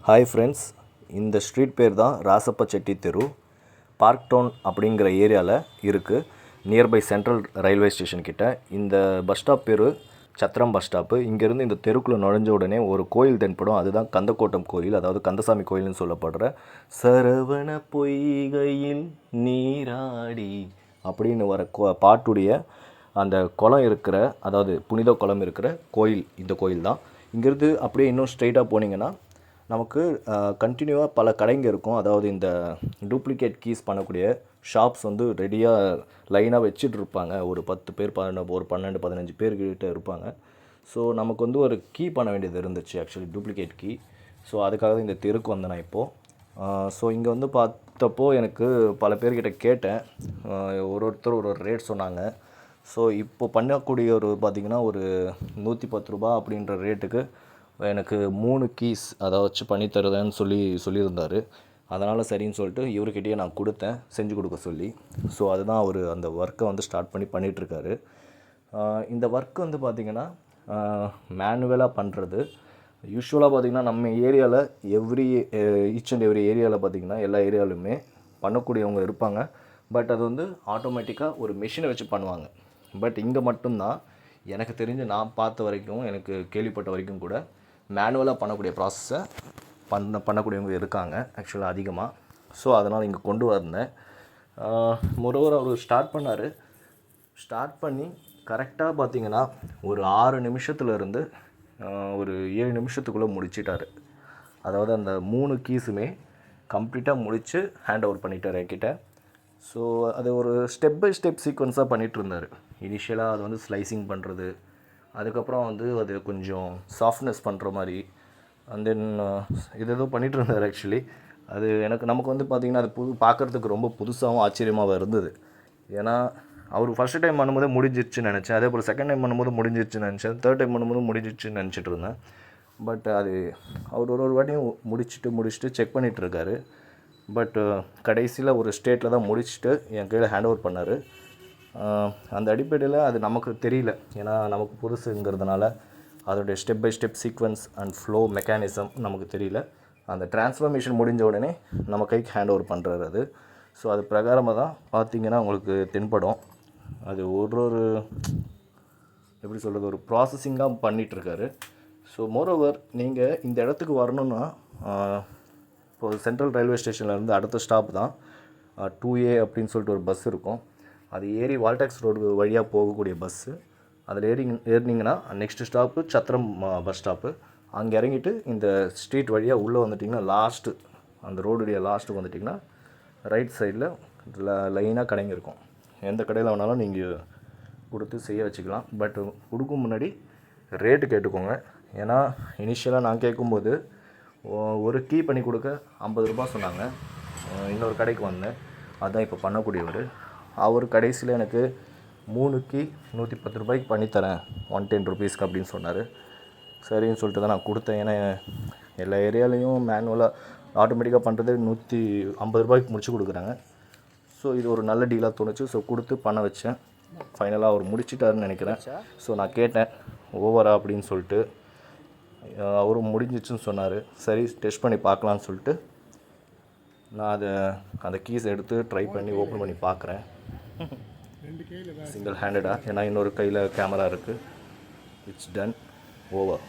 Hi friends, இந்த street பேர் தான் ராசப்ப செட்டி தெரு. பார்க் டவுன் அப்படிங்கிற ஏரியாவில் இருக்குது, நியர்பை சென்ட்ரல் ரயில்வே ஸ்டேஷன் கிட்ட. இந்த பஸ் ஸ்டாப் பேர் சத்திரம் பஸ் ஸ்டாப்பு. இங்கேருந்து இந்த தெருக்குள்ளே நுழைஞ்ச உடனே ஒரு கோயில் தென்படும். அதுதான் கந்தக்கோட்டம் கோயில், அதாவது கந்தசாமி கோயில்னு சொல்லப்படுற சரவண பொய்கையில் நீராடி அப்படின்னு வர பாட்டுடைய அந்த குளம் இருக்கிற, அதாவது புனித குளம் இருக்கிற கோயில் இந்த கோயில் தான். இங்கேருந்து அப்படியே இன்னும் ஸ்ட்ரெயிட்டாக போனீங்கன்னா நமக்கு கண்டினியூவாக பல கடைங்க இருக்கும். அதாவது இந்த டூப்ளிகேட் கீஸ் பண்ணக்கூடிய ஷாப்ஸ் வந்து ரெடியாக லைனாக வச்சுட்டு இருப்பாங்க. ஒரு 10 பேர், ஒரு 12-15 பேர்கிட்ட இருப்பாங்க. ஸோ நமக்கு வந்து ஒரு கீ பண்ண வேண்டியது இருந்துச்சு, ஆக்சுவலி டூப்ளிகேட் கீ. ஸோ அதுக்காக தான் இந்த தெருக்கு வந்தேன் நான் இப்போது. ஸோ இங்கே வந்து பார்த்தப்போ எனக்கு பல பேர்கிட்ட கேட்டேன். ஒருத்தர் ஒரு ரேட் சொன்னாங்க. ஸோ இப்போ பண்ணக்கூடிய ஒரு பார்த்திங்கன்னா ஒரு 110 ரூபா அப்படின்ற ரேட்டுக்கு எனக்கு 3 கீஸ் அதை வச்சு பண்ணித்தருவேன்னு சொல்லியிருந்தார். அதனால் சரின்னு சொல்லிட்டு இவர்கிட்டயே நான் கொடுத்தேன், செஞ்சு கொடுக்க சொல்லி. ஸோ அதுதான் அவர் அந்த ஒர்க்கை வந்து ஸ்டார்ட் பண்ணிகிட்ருக்காரு. இந்த ஒர்க் வந்து பார்த்திங்கன்னா மேனுவலாக பண்ணுறது. யூஸ்வலாக பார்த்திங்கன்னா நம்ம ஏரியாவில் ஈச் அண்ட் எவ்ரி ஏரியாவில் பார்த்திங்கன்னா எல்லா ஏரியாவிலுமே பண்ணக்கூடியவங்க இருப்பாங்க. பட் அது வந்து ஆட்டோமேட்டிக்காக ஒரு மிஷினை வச்சு பண்ணுவாங்க. பட் இங்கே மட்டும்தான் எனக்கு தெரிஞ்சு, நான் பார்த்த வரைக்கும், எனக்கு கேள்விப்பட்ட வரைக்கும் கூட மேனுவலாக பண்ணக்கூடிய ப்ராசஸை பண்ணக்கூடியவங்க இருக்காங்க ஆக்சுவலாக அதிகமாக. ஸோ அதனால் இங்கே கொண்டு வந்தேன். மொரோவர் அவர் ஸ்டார்ட் பண்ணி கரெக்டாக பார்த்திங்கன்னா ஒரு 6 நிமிஷத்துலேருந்து ஒரு 7 நிமிஷத்துக்குள்ளே முடிச்சிட்டார். அதாவது அந்த 3 கீஸுமே கம்ப்ளீட்டாக முடித்து ஹேண்ட் ஓவர் பண்ணிட்டார் என்கிட்ட. ஸோ அது ஒரு ஸ்டெப் பை ஸ்டெப் சீக்வன்ஸாக பண்ணிகிட்டு இருந்தார். இனிஷியலாக அது வந்து ஸ்லைசிங் பண்ணுறது, அதுக்கப்புறம் வந்து அது கொஞ்சம் சாஃப்ட்னஸ் பண்ணுற மாதிரி, அண்ட் தென் இது பண்ணிகிட்டு இருந்தார் ஆக்சுவலி. அது நமக்கு வந்து பார்த்திங்கன்னா அது பார்க்குறதுக்கு ரொம்ப புதுசாகவும் ஆச்சரியமாக இருந்தது. ஏன்னா அவர் ஃபஸ்ட்டு டைம் பண்ணும்போது முடிஞ்சிடுச்சுன்னு நினச்சேன். அதே போல் செகண்ட் டைம் பண்ணும்போது முடிஞ்சிடுச்சுன்னு நினச்சேன். தேர்ட் டைம் பண்ணும்போது முடிஞ்சிடுச்சுன்னு நினச்சிட்டு இருந்தேன். பட் அது அவர் ஒரு வாட்டியும் முடிச்சுட்டு செக் பண்ணிகிட்ருக்காரு. பட் கடைசியில் ஒரு ஸ்டேட்டில் தான் முடிச்சுட்டு என் கையில் ஹேண்ட் ஓவர் பண்ணார். அந்த அடிப்படையில் அது நமக்கு தெரியல, ஏன்னா நமக்கு புதுசுங்கிறதுனால அதோடைய step by step sequence and flow mechanism நமக்கு தெரியல. அந்த டிரான்ஸ்ஃபர்மேஷன் முடிஞ்ச உடனே நம்ம கைக்கு ஹேண்ட் ஓவர் பண்ணுறாரு அது. ஸோ அது பிரகாரமாக தான் பார்த்திங்கன்னா உங்களுக்கு தென்படும். அது ஒரு எப்படி சொல்கிறது, ஒரு ப்ராசஸிங்காக பண்ணிகிட்ருக்காரு. ஸோ மோரோவர் நீங்கள் இந்த இடத்துக்கு வரணுன்னா இப்போது சென்ட்ரல் ரயில்வே ஸ்டேஷன்லேருந்து அடுத்த ஸ்டாப் தான் 2A அப்படின்னு சொல்லிட்டு ஒரு பஸ் இருக்கும். அது ஏறி வால்டாக்ஸ் ரோடு வழியாக போகக்கூடிய பஸ்ஸு. அதில் ஏறினீங்கன்னா நெக்ஸ்ட்டு ஸ்டாப்பு சத்திரம் பஸ் ஸ்டாப்பு. அங்கே இறங்கிட்டு இந்த ஸ்ட்ரீட் வழியாக உள்ளே வந்துட்டிங்கன்னா லாஸ்ட்டு அந்த ரோடுடைய லாஸ்ட்டுக்கு வந்துட்டிங்கன்னா ரைட் சைடில் லைனாக கடைங்க இருக்கும். எந்த கடையில் வேணாலும் நீங்கள் கொடுத்து செய்ய வச்சுக்கலாம். பட் கொடுக்கும் முன்னாடி ரேட்டு கேட்டுக்கோங்க. ஏன்னா இனிஷியலாக நான் கேட்கும்போது ஒரு கீ பண்ணி கொடுக்க 50 ரூபா சொன்னாங்க. இன்னொரு கடைக்கு வந்தேன், அதுதான் இப்போ பண்ணக்கூடியவர். அவர் கடைசியில் எனக்கு 3 கீ 110 ரூபாய்க்கு பண்ணித்தரேன் 110 ருபீஸ்க்கு அப்படின்னு சொன்னார். சரின்னு சொல்லிட்டு தான் நான் கொடுத்தேன். ஏன்னா எல்லா ஏரியாலையும் மேனுவலாக ஆட்டோமேட்டிக்காக பண்ணுறது 150 ரூபாய்க்கு முடிச்சு கொடுக்குறாங்க. ஸோ இது ஒரு நல்ல டீலாக தோணுச்சு. ஸோ கொடுத்து பண்ண வச்சேன். ஃபைனலாக அவர் முடிச்சிட்டாருன்னு நினைக்கிறேன். ஸோ நான் கேட்டேன் ஓவரா அப்படின்னு சொல்லிட்டு. அவரும் முடிஞ்சிச்சுன்னு சொன்னார். சரி டெஸ்ட் பண்ணி பார்க்கலான்னு சொல்லிட்டு நான் அந்த கீஸ் எடுத்து ட்ரை பண்ணி ஓப்பன் பண்ணி பார்க்குறேன் சிங்கிள் ஹேண்டடாக. ஏன்னா இன்னொரு கையில் கேமரா இருக்குது. It's done over.